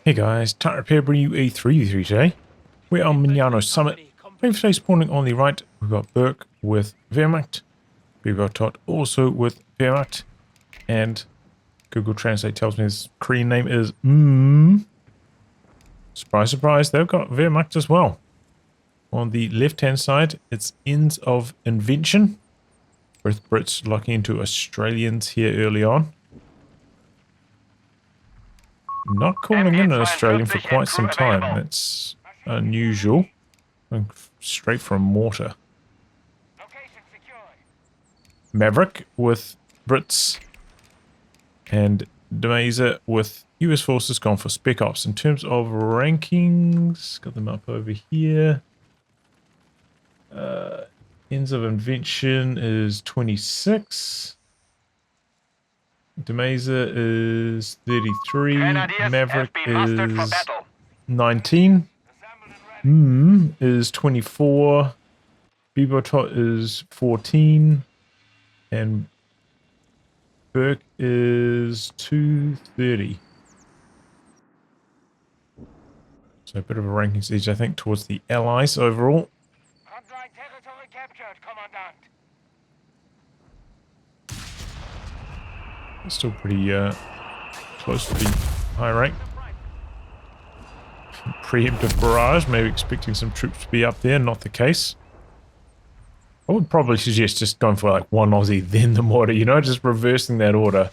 Hey guys, Tight Repair bringing you a 3v3 today. We're on Mignano Summit. Playing today spawning on the right, we've got Börk with Wehrmacht. We've got Todd also with Wehrmacht. And Google Translate tells me his Korean name is mmmmm. Surprise, surprise, they've got Wehrmacht as well. On the left-hand side, it's Ends of Invention. Both Brits locking into Australians here early on. Not calling in an Australian for quite some time. That's unusual. Going straight from mortar. Maverick with Brits. And DaMayzr with US forces gone for Spec Ops. In terms of rankings, got them up over here. Ends of Invention is 26. DaMayzr is 33. Maverick is 19. Is 24. Bebotot is 14. And Börk is 230. So a bit of a ranking siege, I think, towards the Allies overall. Territory captured, Commandant. Still pretty close to the high rank. Preemptive barrage, maybe expecting some troops to be up there, not the case. I would probably suggest just going for like one Aussie, then the mortar, you know, just reversing that order.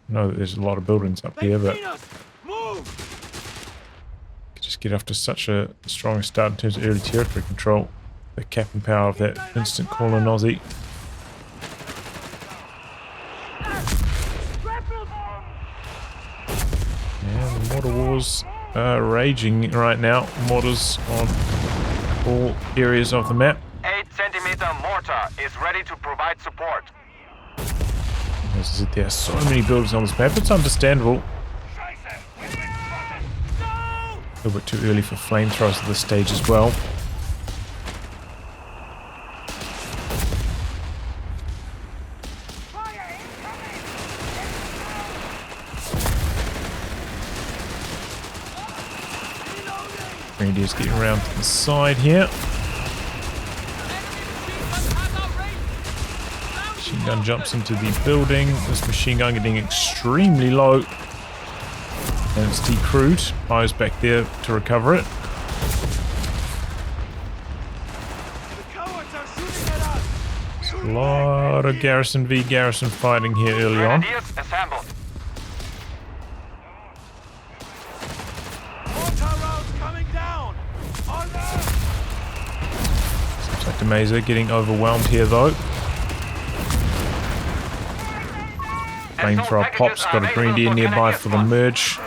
I know that there's a lot of buildings up here, but just get off to such a strong start in terms of early territory control. The cap and power of that instant call in Aussie. Yeah, the mortar wars are raging right now. Mortars on all areas of the map. 8-centimeter mortar is ready to provide support. As I said, there are so many buildings on this map. It's understandable. A little bit too early for flamethrowers at this stage as well. Reindeer's getting around to the side here. Machine gun jumps into the building. This machine gun getting extremely low. And it's decrewed. Fires back there to recover it. There's a lot of garrison v garrison fighting here early on. Seems like DaMayzr getting overwhelmed here though. Flamethrower pops, got a Grenadier nearby for the merge.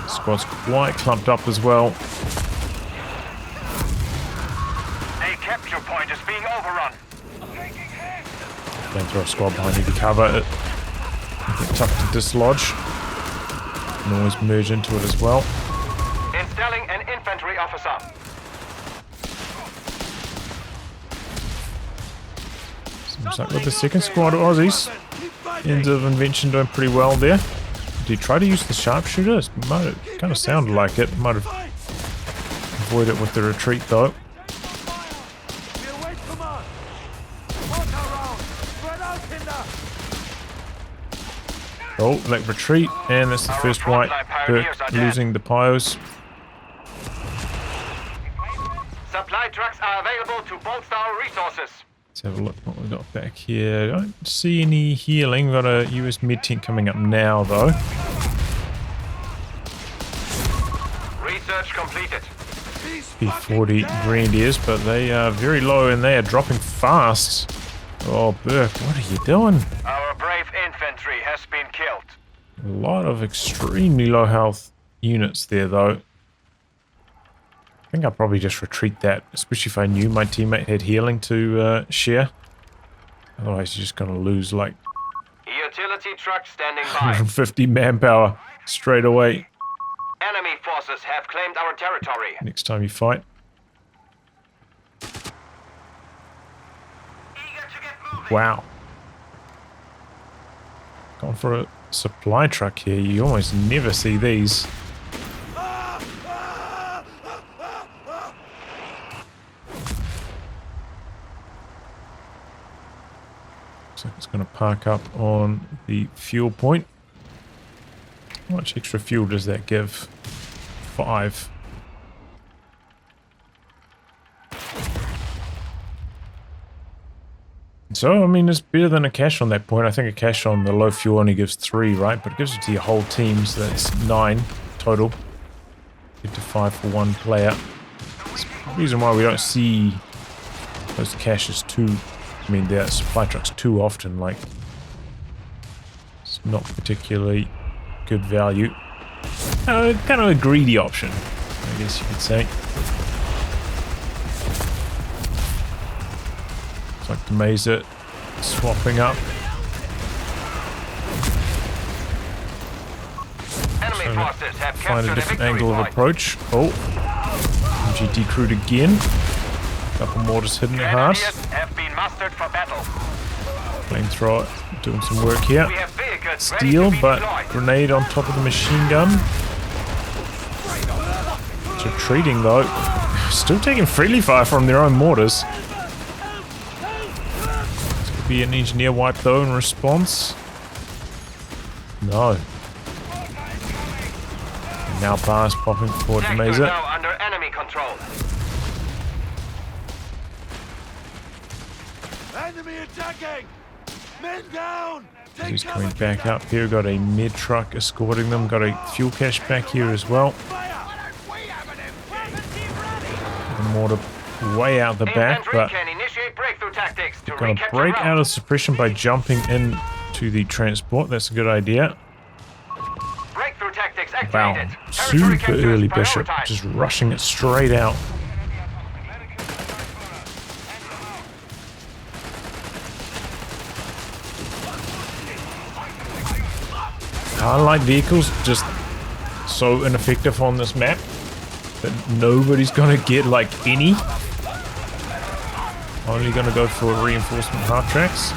Squad's quite clumped up as well. A capture point is being overrun. Flamethrower squad behind you to cover it. Make it tough to dislodge. You can always merge into it as well. Installing an infantry officer. Seems like with the second squad of Aussies, Ends of Invention doing pretty well there. Did he try to use the sharpshooters? Might have kind of sounded like it. Might have avoided it with the retreat though. Oh, like retreat, and that's the first white. Börk losing the pyos. Supply trucks are available to bolster our resources. Let's have a look what we've got back here. I don't see any healing. We've got a US mid tank coming up now though. Research completed. P40 Grenadiers, but they are very low and they are dropping fast. Oh, Börk, what are you doing? Our brave infantry has been killed. A lot of extremely low health units there though. I think I'll probably just retreat that, especially if I knew my teammate had healing to share. Otherwise you're just going to lose like Utility truck standing by. 150 manpower straight away Enemy forces have claimed our territory. next time you fight. Wow. Gone for a supply truck here. You almost never see these. So it's going to park up on the fuel point. How much extra fuel does that give? 5. So, I mean, it's better than a cash on that point. I think a cash on the low fuel only gives 3, right? But it gives it to your whole team, so that's 9 total. Get to 5 for one player. It's the reason why we don't see those caches too... I mean, the supply trucks too often, like... It's not particularly good value. Kind of a greedy option, I guess you could say. It's like DaMayzr swapping up. Enemy forces have Find a captured different victory angle of point. approach. Oh, MG decrewed again. Couple mortars hitting it hard. Grenadiers have been mustered for battle. Flamethrower doing some work here. We have vehicles Steel, ready to be but deployed. grenade on top of the machine gun. Retreating though. Still taking friendly fire from their own mortars. This could be an engineer wipe though in response. No. And now bars popping for Sector DaMayzr. now under enemy control. Enemy attacking! Men down! Take He's cover! coming back up here. Got a mid truck escorting them. Got a fuel cache back here as well. The mortar way out the back, Infantry but can initiate breakthrough tactics to gonna recapture break ground. out of suppression by jumping into the transport. That's a good idea. Breakthrough tactics Wow, activated. Territory super capture early is Bishop, prioritized. just rushing it straight out. Light vehicles just so ineffective on this map that nobody's gonna get like any. Only gonna go for reinforcement half tracks.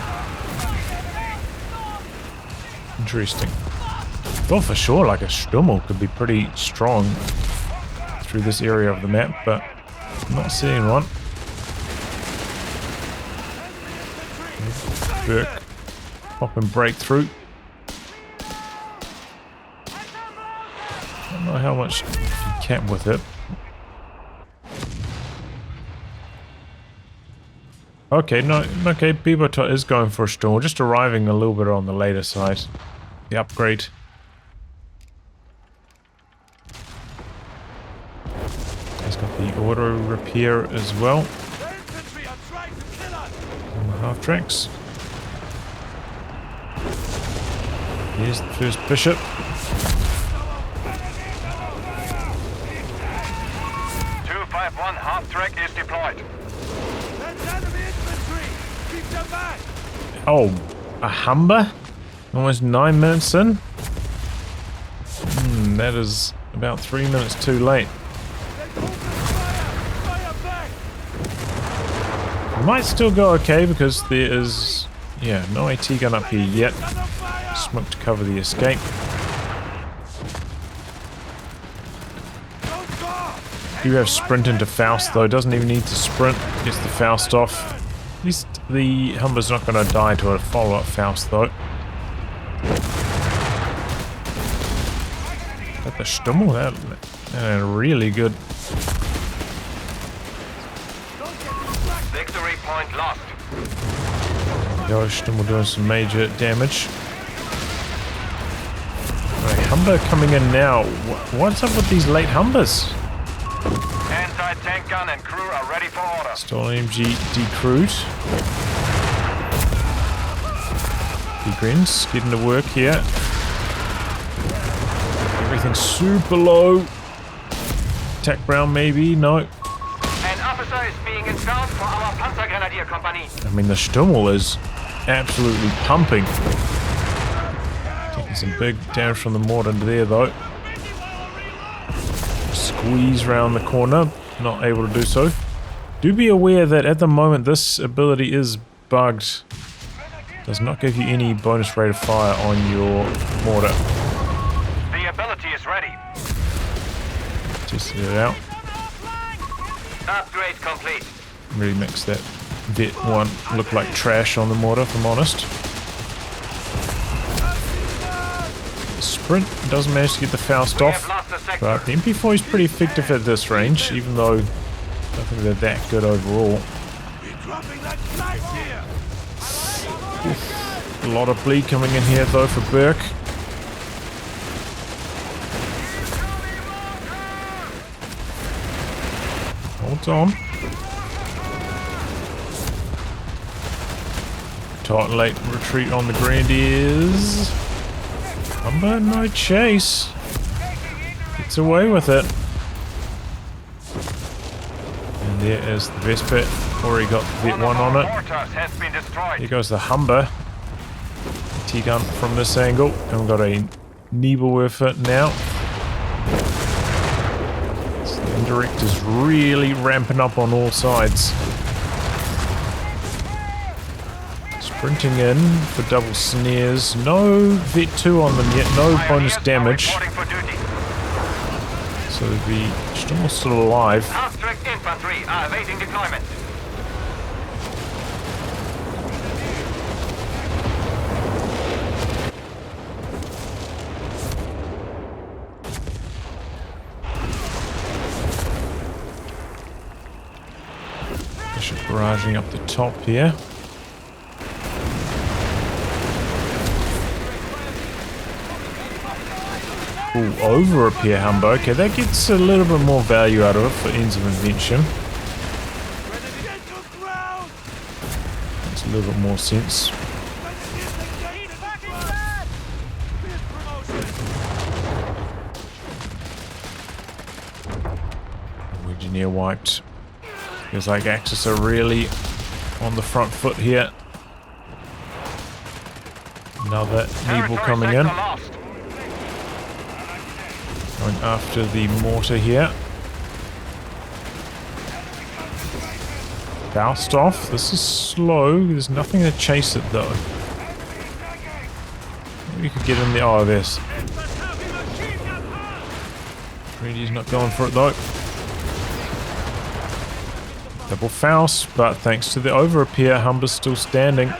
Interesting. Well, for sure, like a Stummel could be pretty strong through this area of the map, but I'm not seeing one. Börk pop and breakthrough. I don't know how much you can with it. Okay, no, okay, Bibot is going for a storm, just arriving a little bit on the later side. The upgrade. He's got the auto repair as well. The infantry are trying to kill us! On the half tracks. Here's the first bishop. 251 half track is deployed. That's enemy infantry! Keep them back! Oh, a Humber? Almost 9 minutes in? That is about 3 minutes too late. They open fire! Fire back! Might still go okay because there is, yeah, no AT gun up here yet. Under fire! Smoke to cover the escape. Don't go! Do have sprint into Faust though, doesn't even need to sprint, gets the Faust off. At least the Humber's not going to die to a follow-up Faust though. But the Stummel, that really good. Victory point lost. Yo, Stummel doing some major damage. Alright, Humber coming in now. What's up with these late Humbers? Anti-tank gun and crew are ready for order. Stolen MG decrewed. D-Grins getting to work here. Everything's super low. Attack Brown maybe? No. An officer is being installed for our Panzergrenadier company. I mean, the Stummel is absolutely pumping. Taking some big damage from the mortar there though. Squeeze round the corner. Not able to do so. Do be aware that at the moment this ability is bugged. Does not give you any bonus rate of fire on your mortar. The ability is ready. Tested it out. Upgrade complete. Really makes that Vet 1 look like trash on the mortar, if I'm honest. The Sprint does manage to get the Faust off, but the MP4 is pretty effective at this range, even though I don't think they're that good overall. A lot of bleed coming in here though for Börk. Hold on. Tight late retreat on the Grenadiers. Humber, no chase. Gets away with it. And there is the Vesper. Already got the Vet 1 on it. Here goes the Humber. T-gun from this angle. And we've got a Nebel with it now. So the indirect is really ramping up on all sides. Sprinting in for double snares. No Vet 2 on them yet. No bonus damage. So the Sturm's still alive. Strict infantry are awaiting deployment. Bishop barraging up the top here. Ooh, over repair Humber. Okay, that gets a little bit more value out of it for ends of invention. Makes a little bit more sense. Engineer wiped. Feels like Axis are really on the front foot here. Another Nebel coming in. Going after the mortar here. Faust off. This is slow. There's nothing to chase it though. Maybe you could get in the... Oh, there's... Reedy's not going for it though. Double Faust, but thanks to the over repair, Humber's still standing.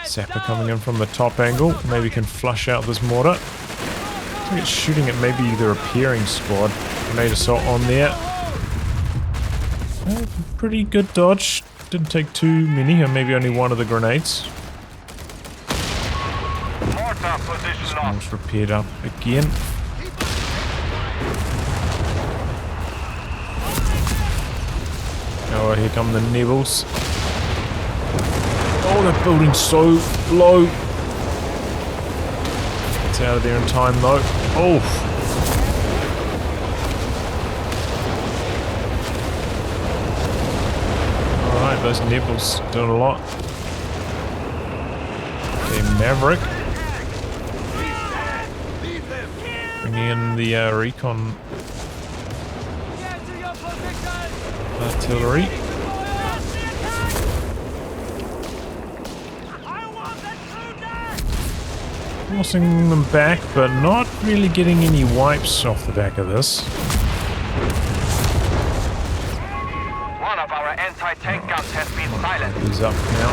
Sapper coming in from the top angle. Maybe can flush out this mortar. I think it's shooting at maybe the repairing squad. Grenade assault on there. Pretty good dodge. Didn't take too many, or maybe only one of the grenades. Almost repaired up again. Oh, here come the Nebels. Oh, that building's so low. It's out of there in time though. Oh. Alright, those Nebels doing a lot. Okay, Maverick. Bringing in the recon artillery. Forcing them back, but not really getting any wipes off the back of this. One of our anti-tank guns has been silenced. He's up now.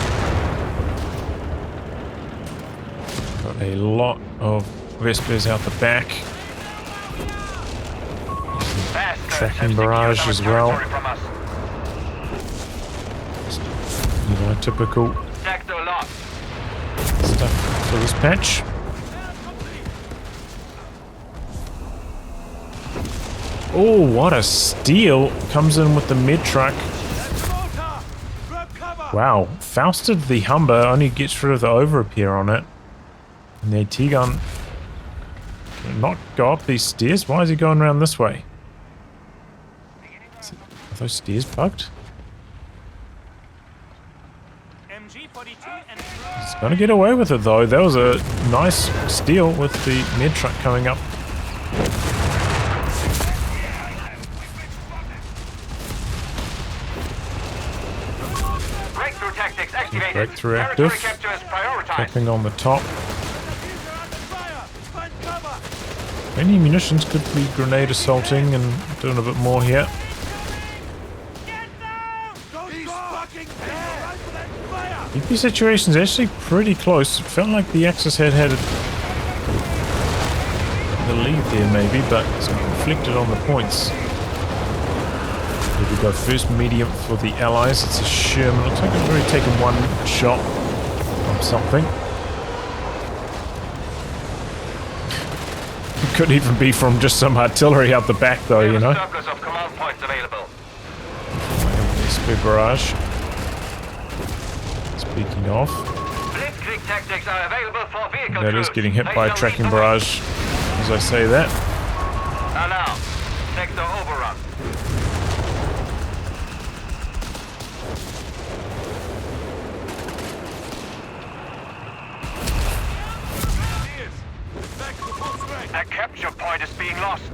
Got a lot of Vespers out the back. Tracking barrage as well. You know, typical stuff for this patch. Oh, what a steal. Comes in with the mid truck. Wow. Fausted the Humber, only gets rid of the over repair on it. And the AT gun can not go up these stairs. Why is he going around this way? Are those stairs bugged? He's gonna get away with it though. That was a nice steal with the mid truck coming up. breakthrough active. Territory capture is prioritized. Tapping on the top. Diffuser under fire! Find cover! Any munitions could be grenade assaulting and doing a bit more here. He's fucking dead! Right for that fire! EP situation's actually pretty close. It felt like the Axis had the lead there maybe, but it's conflicted on the points. Here we go, first medium for the Allies. It's a Sherman. Looks like it's already taken one shot from something. It could even be from just some artillery out the back though, you know. Surplus of command points available. SP barrage. Speaking of, Blitzkrieg tactics are available for vehicle that is crews. getting hit They by a shall tracking lead the way. barrage as I say that. And now, sector overrun. A capture point is being lost.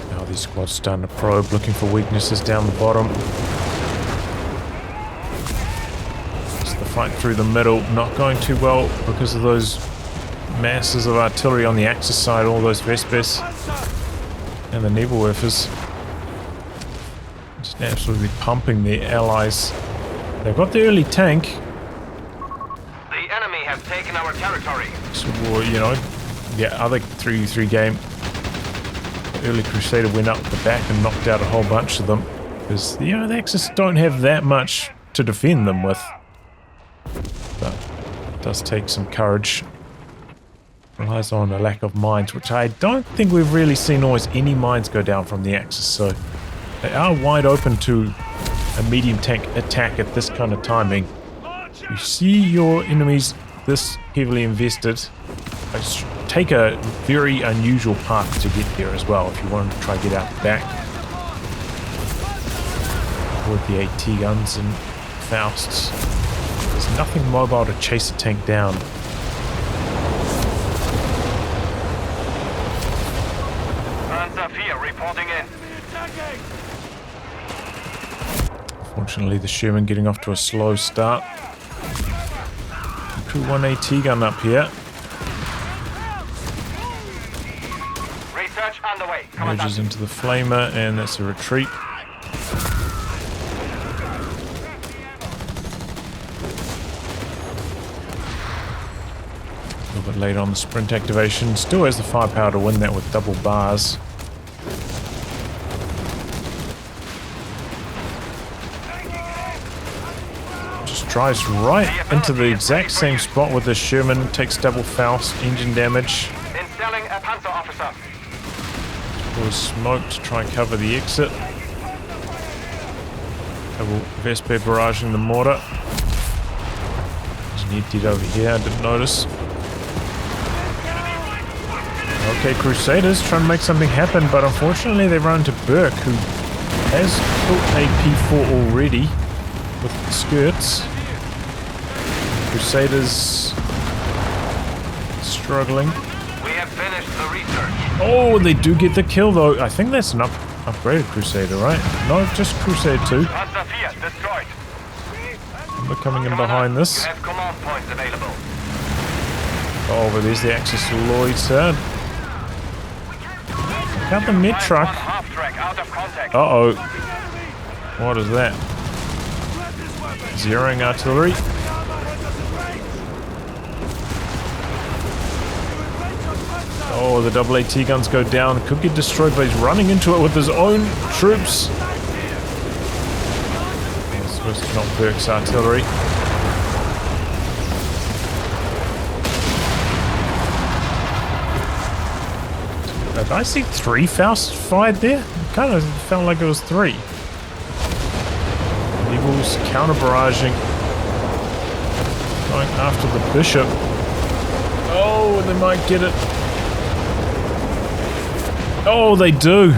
Now these squads starting to probe, looking for weaknesses down the bottom. It's the fight through the middle, not going too well because of those masses of artillery on the Axis side, all those Vespers and the Nebelwerfers. Just absolutely pumping the Allies. They've got the early tank, The enemy have taken our territory. so, you know, the other 3v3 game, the early Crusader went up the back and knocked out a whole bunch of them. Because, you know, the Axis don't have that much to defend them with. But it does take some courage. Relies on a lack of mines, which I don't think we've really seen always any mines go down from the Axis, so they are wide open to a medium tank attack at this kind of timing. You see your enemies this heavily invested, take a very unusual path to get there as well if you want to try to get out the back. Avoid the AT guns and Fausts. There's nothing mobile to chase a tank down. Reporting in. Fortunately, the Sherman getting off to a slow start. Crew 1 AT gun up here. Research underway. Merges into the flamer, and that's a retreat. A little bit later on the sprint activation. Still has the firepower to win that with double bars. Drives right into the exact same spot with the Sherman, takes double Faust, engine damage. Installing a Panzer officer. Was smoke to try and cover the exit. Double Vesper barraging the mortar. There's an emptied over here, I didn't notice. Okay, Crusaders trying to make something happen, but unfortunately they run into Börk, who has built a P4 already with the skirts. Crusaders struggling. We have finished the research. Oh, they do get the kill though. I think that's an upgraded Crusader, right? No, just Crusader 2. Panzer 4 destroyed. We're coming in behind this. You have command points available. Oh, but there's the Axis loiter. Got the mid truck. Half track out of contact. Uh-oh. What is that? Zeroing artillery. Oh, the double AT guns go down. Could get destroyed, but he's running into it with his own troops. He's supposed to knock Börk's artillery. Did I see 3 Fausts fired there? It kind of felt like it was 3. Eagles counter barraging. Going after the bishop. Oh, they might get it. Oh, they do.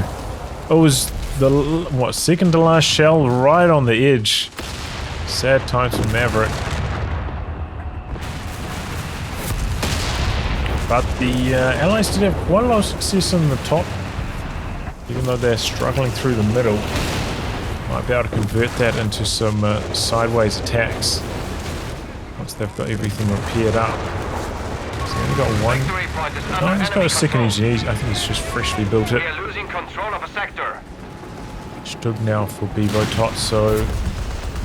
It was the, what, second to last shell right on the edge. Sad times for Maverick. But the Allies did have quite a lot of success in the top. Even though they're struggling through the middle. Might be able to convert that into some sideways attacks. Once they've got everything repaired up. So only got one. Victory point is under No, he's got enemy a second control. engineer. I think he's just freshly built We it. are losing control of a sector. Stug now for Bevo Tot, so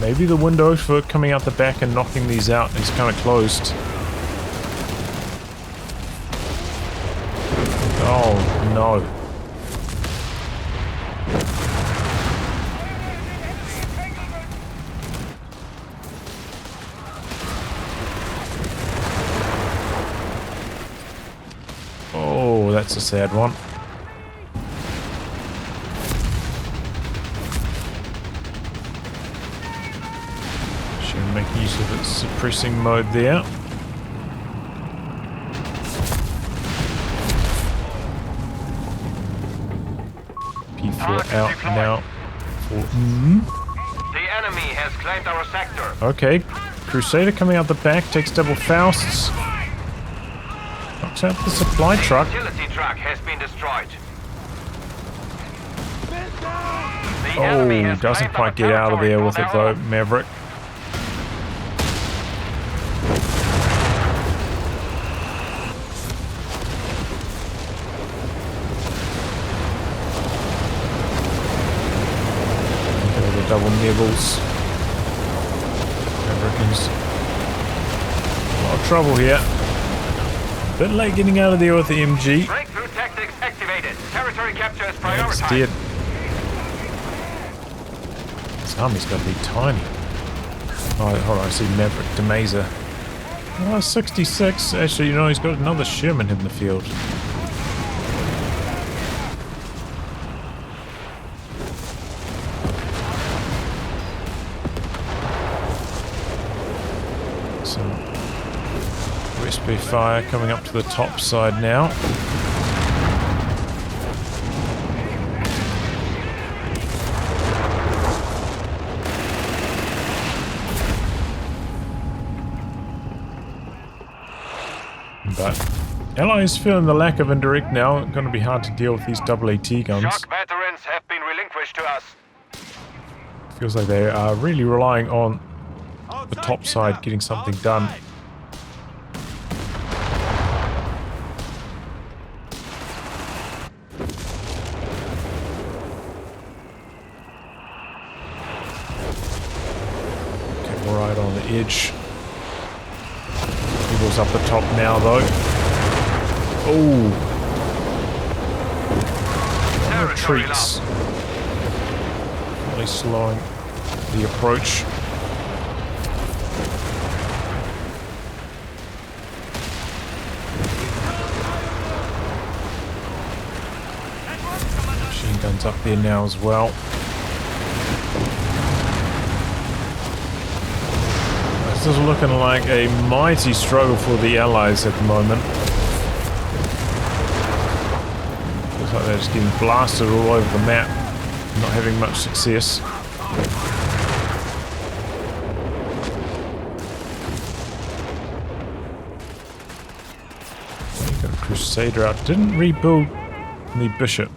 maybe the window for coming out the back and knocking these out is kind of closed. Oh no. Oh, that's a sad one. Should make use of its suppressing mode there. P4 out now. The enemy has claimed our sector. Okay, Crusader coming out the back, takes double fousts. Knocks out the supply truck. Utility truck has been destroyed. The Oh, enemy has doesn't claimed quite our get out of territory there through with it their though, Maverick. The double nibbles. Maverick's a lot of trouble here. Bit late getting out of there with the MG. Breakthrough tactics activated. Territory capture is It's prioritized. dead. This army's got to be tiny. Oh, hold on, I see Maverick, DaMayzr. Oh, 66. Actually, you know, he's got another Sherman in the field. Some USB fire coming up to the top side now. But Allies feeling the lack of indirect now. Going to be hard to deal with these double AT guns. Shock veterans have been relinquished to us. Feels like they are really relying on the top side getting something done. Okay, we're right on the edge. Eagles up the top now though. Oh! Territory Retreats. lost. Really slowing the approach. Machine guns up there now as well. This is looking like a mighty struggle for the Allies at the moment. Looks like they're just getting blasted all over the map, not having much success. Got a Crusader out. Didn't rebuild the Bishop.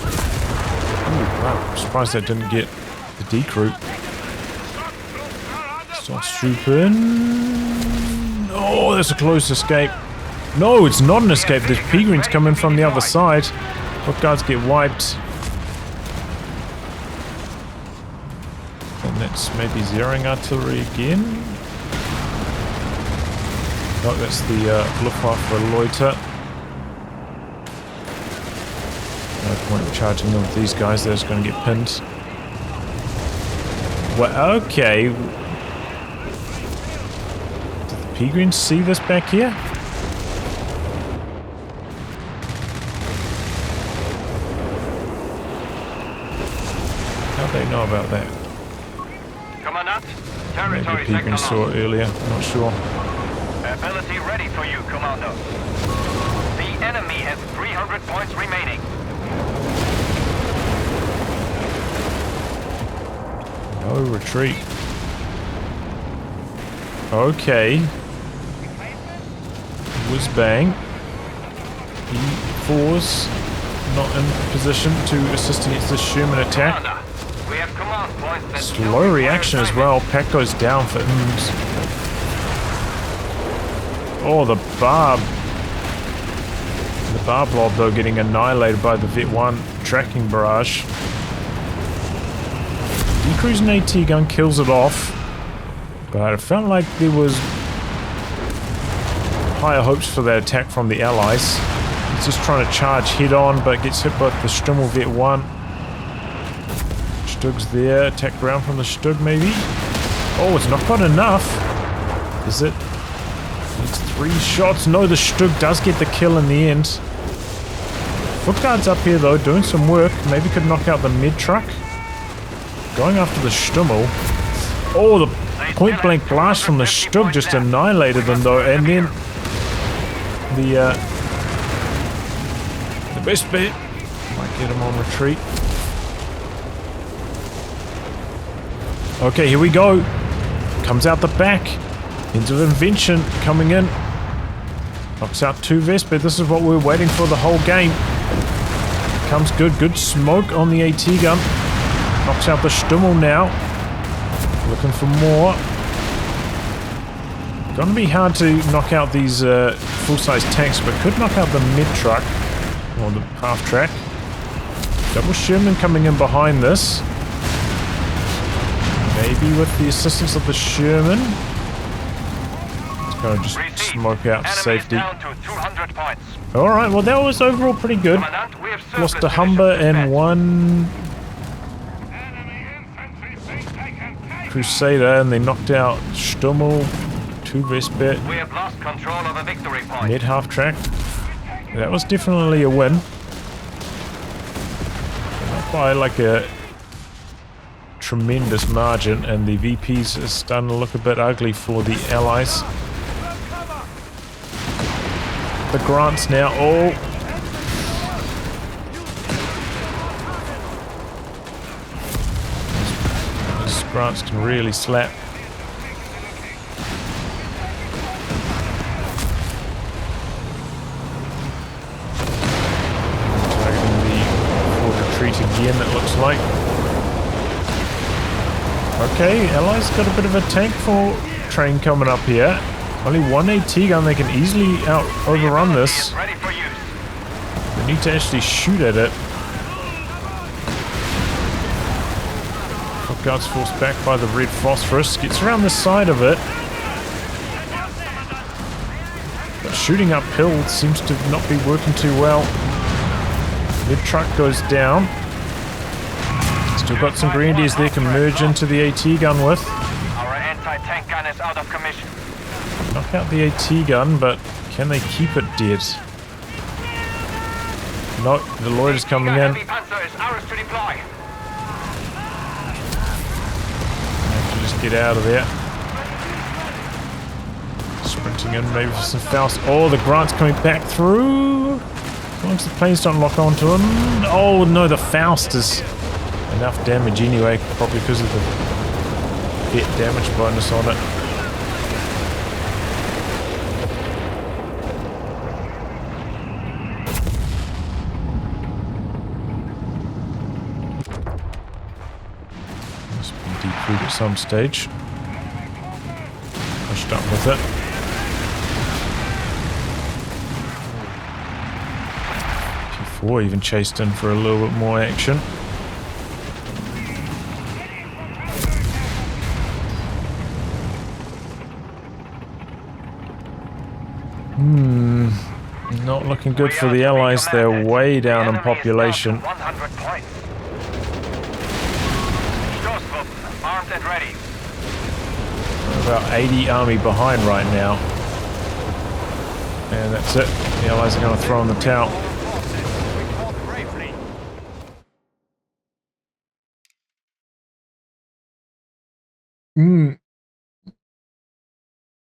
Ooh, wow, I'm surprised that didn't get the decrew. Stormtrooper. Oh, there's a close escape. No, it's not an escape. There's P-Greens coming from the other side. What guards get wiped? And that's maybe zeroing artillery again. No, that's the Luftwaffe loiter. No point of charging them with these guys. They're just going to get pinned. Well, okay. Did the P-Greens see this back here? How'd they know about that? Commandant, Maybe territory P-Greens sector saw lost. it earlier. Not sure. Ability ready for you, Commander. The enemy has 300 points remaining. No retreat. Okay. Whiz bang. E4's not in position to assist against this Sherman attack. Commander, we have command points that Slow reaction as well. Pack goes down for mmmms. Oh, the barb. The barb blob, though, getting annihilated by the Vet 1 tracking barrage. Decruising AT gun kills it off. But it felt like there was higher hopes for that attack from the allies. He's just trying to charge head on, but gets hit by the Stummel Vet 1. Stug's there. Attack ground from the Stug, maybe. Oh, it's not got enough. Is it? It's 3 shots. No, the Stug does get the kill in the end. Foot guard's up here, though, doing some work. Maybe could knock out the mid truck. Going after the Stummel. Oh, the point-blank blast from the Stug just annihilated them, though. And then the best bit might get him on retreat. Okay, here we go. Comes out the back. Into Invention coming in. Knocks out 2 Vesper. This is what we're waiting for the whole game. Comes good. Good smoke on the AT gun. Knocks out the Stummel now. Looking for more. Gonna be hard to knock out these full-size tanks, but could knock out the mid-truck. Or the half-track. Double Sherman coming in behind this. Maybe with the assistance of the Sherman. It's gonna just smoke out safety. Alright, well that was overall pretty good. Lost a Humber and 1 Crusader, and they knocked out Stummel, 2 Vesper, We have lost control of a victory point. mid half-track. That was definitely a win. Not by like a tremendous margin, and the VPs are starting to look a bit ugly for the allies. The grants now. Oh, those grants can really slap. Targeting the forward retreat again, it looks like. Okay, allies got a bit of a tank for train coming up here. Only 1 AT gun, they can easily overrun this. Ready for use. They need to actually shoot at it. Guards forced back by the red phosphorus. Gets around the side of it. But shooting uphill seems to not be working too well. Mid truck goes down. Still got some grenadiers they can merge into the AT gun with. Our anti-tank gun is out of commission. Knock out the AT gun, but can they keep it dead? No, the Lloyd is coming in. Heavy panzer is ours to deploy. Have to just get out of there. Sprinting in maybe for some Faust. Oh, the Grant's coming back through. As long as the planes don't lock onto him. Oh no, the Faust is enough damage anyway, probably because of the hit damage bonus on it. Must be decrewed at some stage. Pushed up with it. T4 even chased in for a little bit more action. Not looking good for the Allies. They're way down in population. 100 points. Armed and ready. About 80 army behind right now. And that's it. The Allies are going to throw in the towel.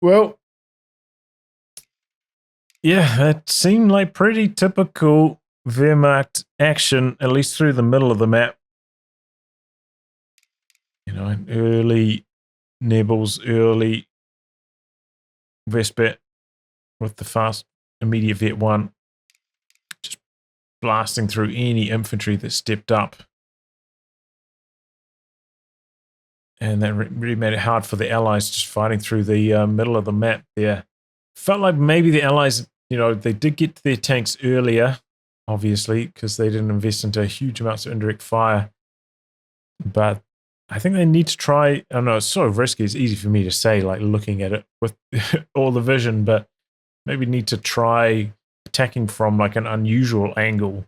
Well, yeah, that seemed like pretty typical Wehrmacht action, at least through the middle of the map. You know, early nibbles, early Vesper with the fast immediate Vet 1. Just blasting through any infantry that stepped up. And that really made it hard for the Allies just fighting through the middle of the map there. Felt like maybe the Allies, you know, they did get to their tanks earlier, obviously, because they didn't invest into huge amounts of indirect fire. But I think they need to try, I don't know, it's sort of risky. It's easy for me to say, like looking at it with all the vision, but maybe need to try attacking from like an unusual angle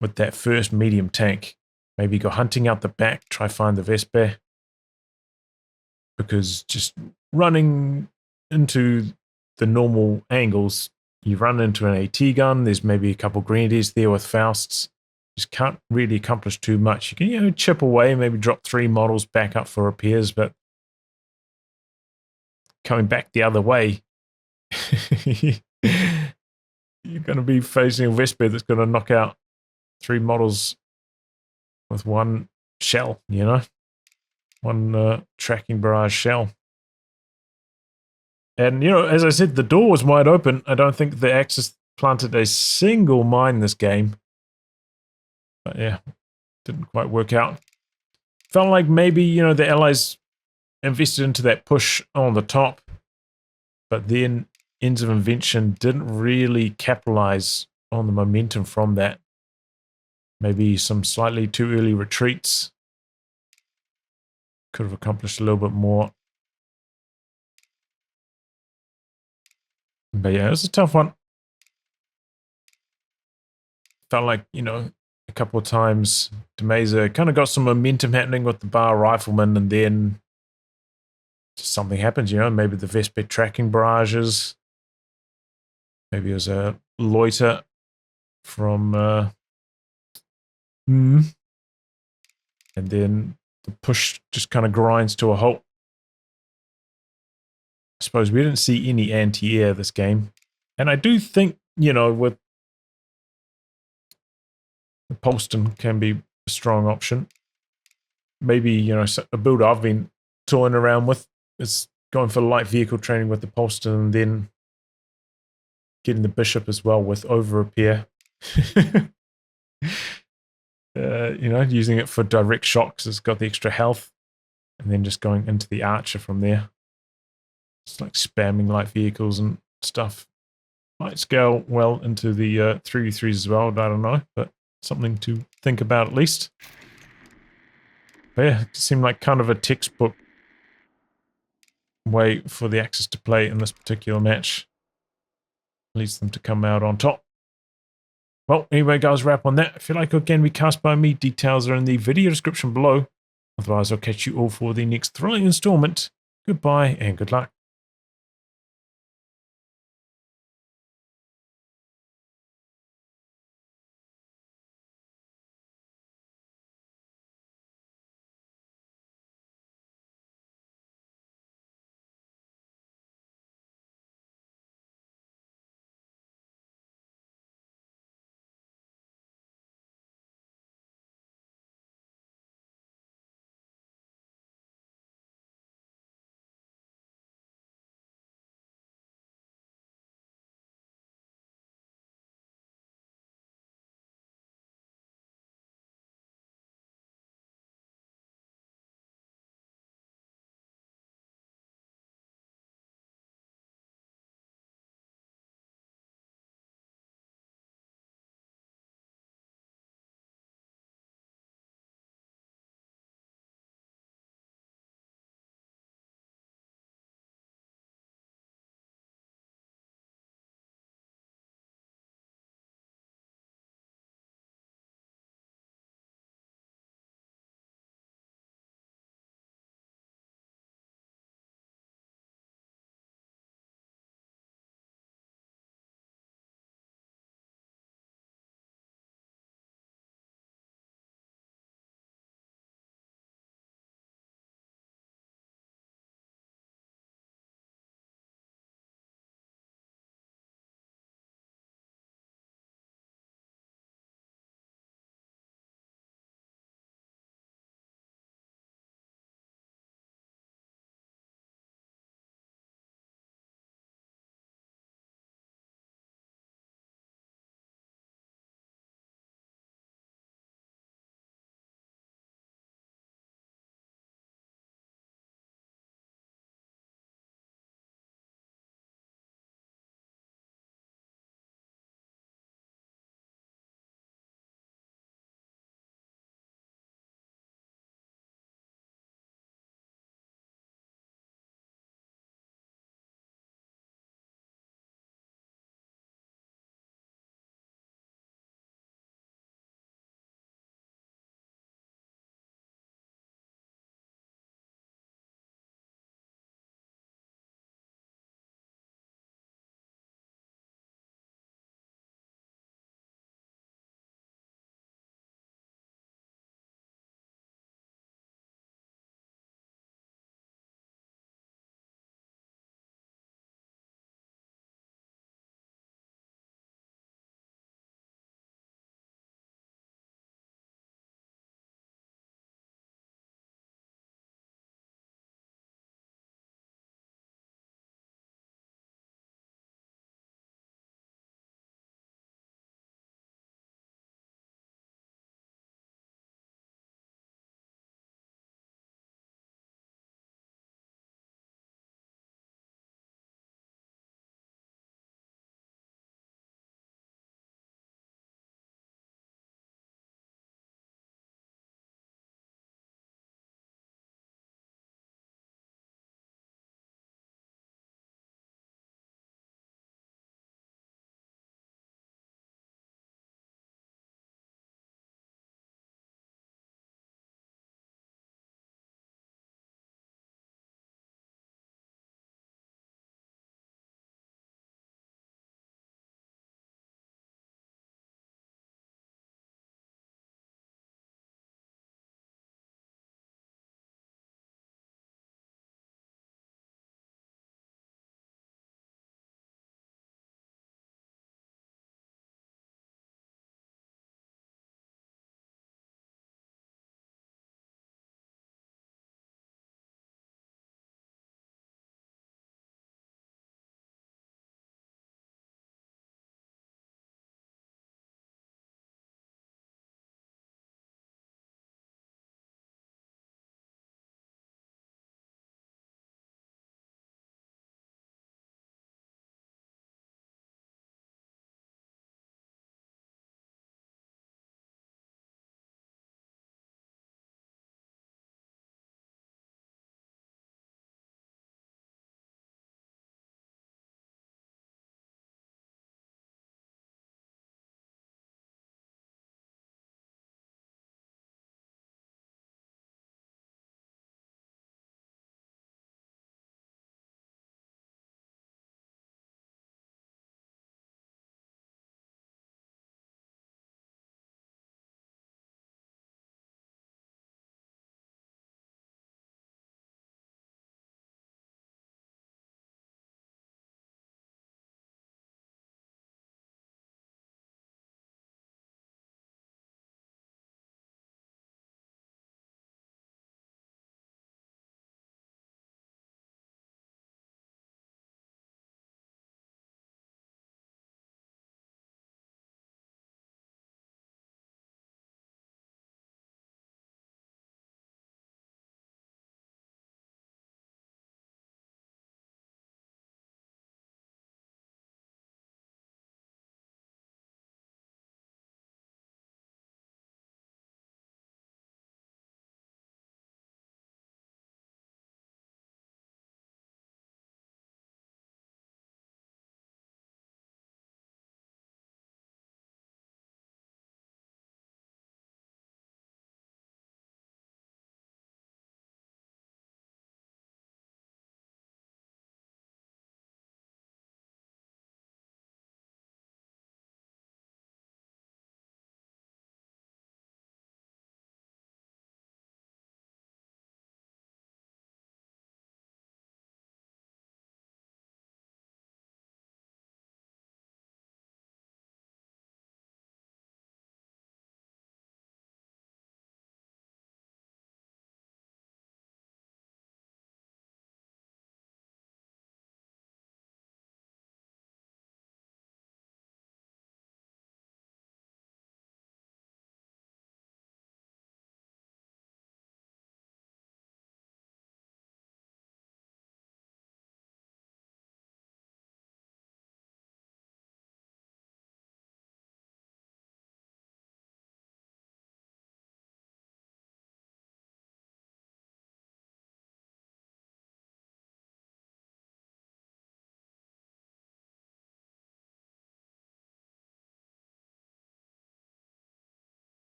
with that first medium tank. Maybe go hunting out the back, try find the Vesper. Because just running into the normal angles, you run into an AT gun, there's maybe a couple grenadiers there with Fausts. Just can't really accomplish too much. You can, you know, chip away, maybe drop 3 models back up for repairs, but coming back the other way, you're going to be facing a Vesper that's going to knock out 3 models with 1 shell, you know? 1 tracking barrage shell. And, you know, as I said, the door was wide open. I don't think the Axis planted a single mine this game. But yeah, didn't quite work out. Felt like maybe, you know, the Allies invested into that push on the top. But then Ends of Invention didn't really capitalize on the momentum from that. Maybe some slightly too early retreats. Could have accomplished a little bit more. But yeah, it was a tough one. Felt like, you know, a couple of times DaMayzr kind of got some momentum happening with the bar riflemen, and then just something happens, you know, maybe the Vesper tracking barrages. Maybe it was a loiter from and then the push just kind of grinds to a halt. I suppose we didn't see any anti-air this game. And I do think, you know, with the Polston can be a strong option. Maybe, you know, a build I've been toying around with is going for light vehicle training with the Polston and then getting the Bishop as well with over repair. You know, using it for direct shocks. It's got the extra health. And then just going into the Archer from there. It's like spamming light vehicles and stuff. Might scale well into the 3v3s as well. I don't know, but something to think about at least. But yeah, it seemed like kind of a textbook way for the Axis to play in this particular match. Leads them to come out on top. Well, anyway, guys, wrap on that. If you like what can be cast by me, details are in the video description below. Otherwise, I'll catch you all for the next thrilling installment. Goodbye and good luck.